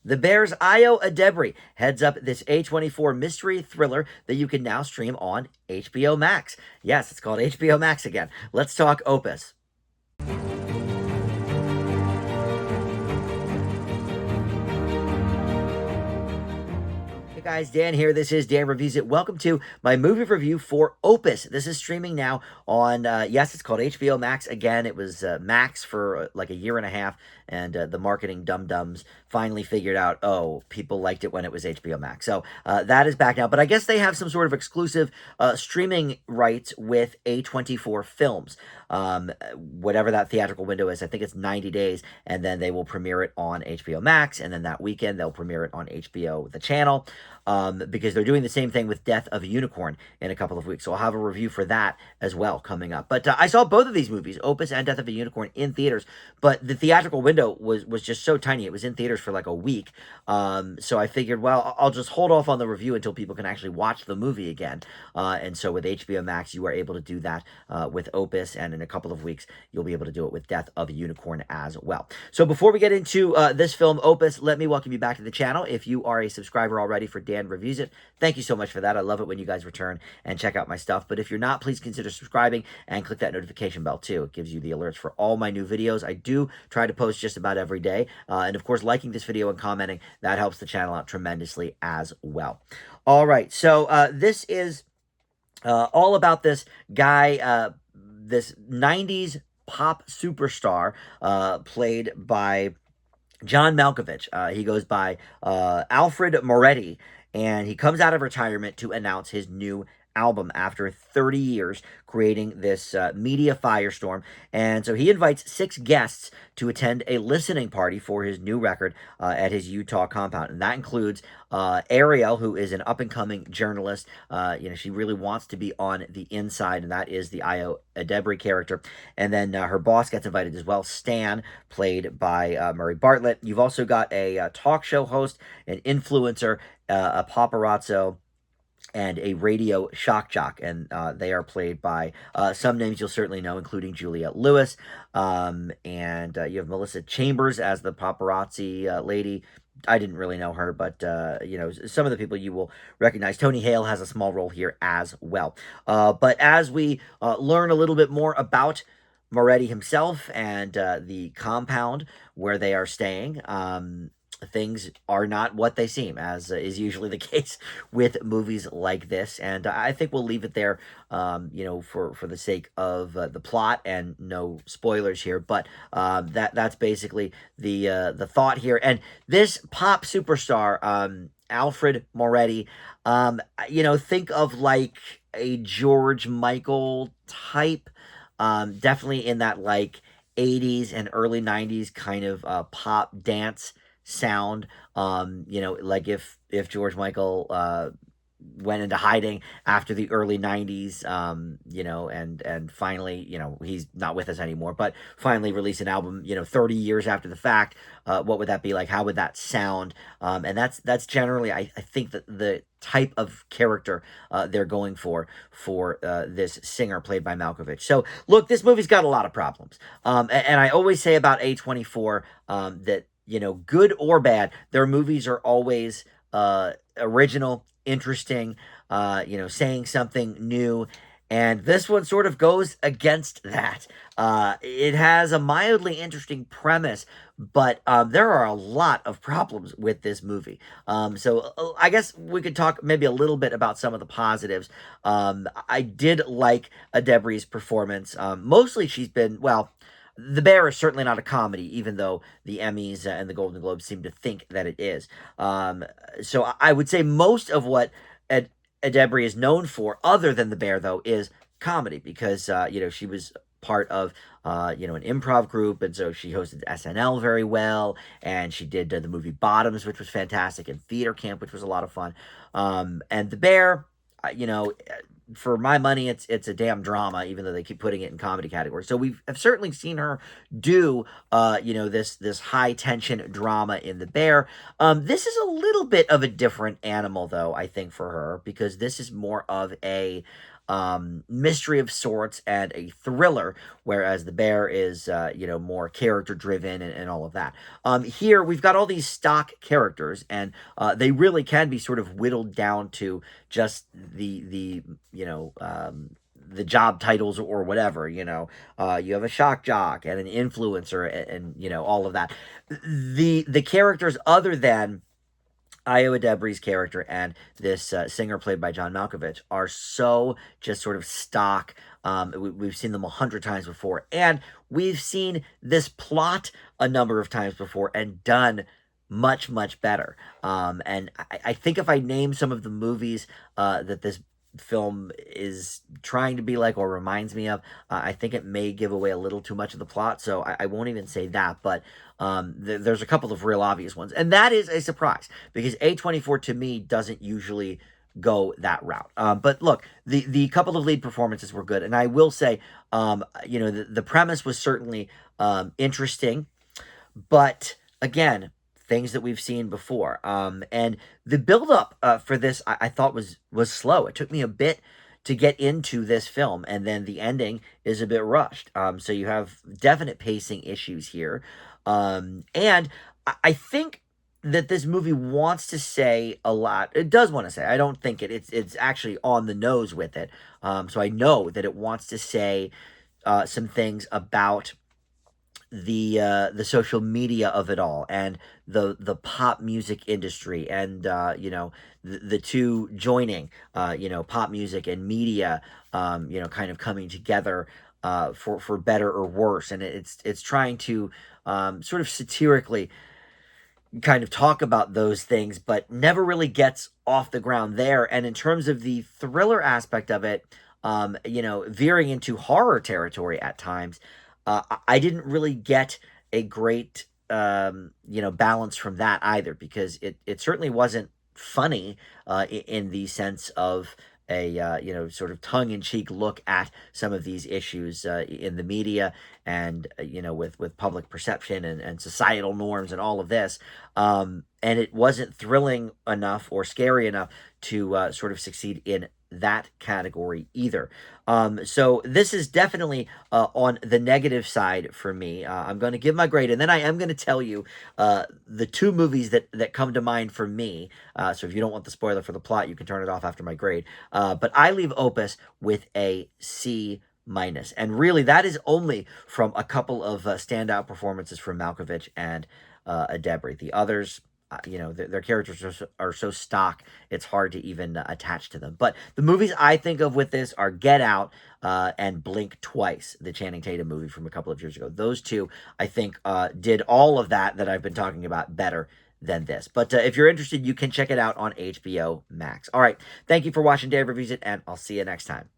The Bear's Io Adebri heads up this A24 mystery thriller that you can now stream on HBO Max. Yes, it's called HBO Max again. Let's talk Opus. Hey guys, Dan here. This is Dan Reviews It. Welcome to my movie review for Opus. This is streaming now on, yes, it's called HBO Max. Again, it was Max for like a year and a half, and the marketing dum-dums finally figured out, oh, people liked it when it was HBO Max. So that is back now. But I guess they have some sort of exclusive streaming rights with A24 Films. Whatever that theatrical window is, I think it's 90 days, and then they will premiere it on HBO Max, and then that weekend they'll premiere it on HBO, the channel. Because they're doing the same thing with Death of a Unicorn in a couple of weeks. So I'll have a review for that as well coming up. But I saw both of these movies, Opus and Death of a Unicorn, in theaters. But the theatrical window was just so tiny. It was in theaters for like a week. So I figured, well, I'll just hold off on the review until people can actually watch the movie again. And so with HBO Max, you are able to do that with Opus. And in a couple of weeks, you'll be able to do it with Death of a Unicorn as well. So before we get into this film, Opus, let me welcome you back to the channel. If you are a subscriber already for Dan Reviews It, thank you so much for that. I love it when you guys return and check out my stuff. But if you're not, please consider subscribing and click that notification bell too. It gives you the alerts for all my new videos. I do try to post just about every day. And of course, liking this video and commenting, that helps the channel out tremendously as well. All right, so this is all about this guy, this 90s pop superstar played by John Malkovich. He goes by Alfred Moretti, and he comes out of retirement to announce his new album after 30 years creating this media firestorm. And so he invites 6 guests to attend a listening party for his new record at his Utah compound. And that includes Ariel, who is an up-and-coming journalist. She really wants to be on the inside, and that is the Io Adebri character. And then her boss gets invited as well, Stan, played by Murray Bartlett. You've also got a talk show host, an influencer, a paparazzo, and a radio shock jock, and they are played by some names you'll certainly know, including Juliette Lewis, and you have Melissa Chambers as the paparazzi lady. I didn't really know her, but some of the people you will recognize. Tony Hale has a small role here as well. But as we learn a little bit more about Moretti himself and the compound where they are staying, things are not what they seem, as is usually the case with movies like this. And I think we'll leave it there, for the sake of the plot and no spoilers here. But that's basically the thought here. And this pop superstar, Alfred Moretti, think of like a George Michael type, definitely in that like 80s and early 90s kind of pop dance sound. Like if George Michael went into hiding after the early 90s, and finally, he's not with us anymore, but finally released an album, 30 years after the fact. What would that be like? How would that sound? And that's generally, I think, that the type of character they're going for this singer played by Malkovich. So look, this movie's got a lot of problems. And I always say about A24 that, good or bad, their movies are always original, interesting, saying something new. And this one sort of goes against that. It has a mildly interesting premise, but there are a lot of problems with this movie. So I guess we could talk maybe a little bit about some of the positives. I did like Adebri's performance. Mostly she's been, well, The Bear is certainly not a comedy, even though the Emmys and the Golden Globes seem to think that it is. So I would say most of what Adebri is known for, other than The Bear, though, is comedy, because, she was part of, an improv group, and so she hosted SNL very well, and she did the movie Bottoms, which was fantastic, and Theater Camp, which was a lot of fun. And The Bear, for my money, it's a damn drama, even though they keep putting it in comedy categories. So have certainly seen her do, this high tension drama in The Bear. This is a little bit of a different animal, though, I think, for her, because this is more of a mystery of sorts and a thriller, whereas The Bear is, more character driven and all of that. Here we've got all these stock characters, and they really can be sort of whittled down to just the job titles or whatever. You have a shock jock and an influencer, and all of that. The characters other than Iowa Debris' character and this singer played by John Malkovich are so just sort of stock. We've seen them 100 times before, and we've seen this plot a number of times before and done much, much better. And I think if I name some of the movies that this film is trying to be like or reminds me of, I think it may give away a little too much of the plot, so I won't even say that. But there's a couple of real obvious ones, and that is a surprise because A24 to me doesn't usually go that route. But look, the couple of lead performances were good, and I will say, the premise was certainly interesting, but again, things that we've seen before. And the build up for this, I thought was slow. It took me a bit to get into this film, and then the ending is a bit rushed. So you have definite pacing issues here, and I think that this movie wants to say a lot. It does want to say. I don't think it's actually on the nose with it. So I know that it wants to say some things about the social media of it all and the pop music industry and the two joining pop music and media kind of coming together for better or worse, and it's trying to sort of satirically kind of talk about those things, but never really gets off the ground there. And in terms of the thriller aspect of it, veering into horror territory at times, I didn't really get a great, balance from that either, because it certainly wasn't funny in the sense of a sort of tongue-in-cheek look at some of these issues in the media and with public perception and societal norms and all of this, and it wasn't thrilling enough or scary enough to sort of succeed in that category either. So this is definitely on the negative side for me. I'm going to give my grade, and then I am going to tell you the two movies that come to mind for me. So if you don't want the spoiler for the plot, you can turn it off after my grade. But I leave Opus with a C minus, and really that is only from a couple of standout performances from Malkovich and Debris. The others, their characters are so stock, it's hard to even attach to them. But the movies I think of with this are Get Out and Blink Twice, the Channing Tatum movie from a couple of years ago. Those two, I think, did all of that I've been talking about better than this. But if you're interested, you can check it out on HBO Max. All right, thank you for watching Dave Reviews It, and I'll see you next time.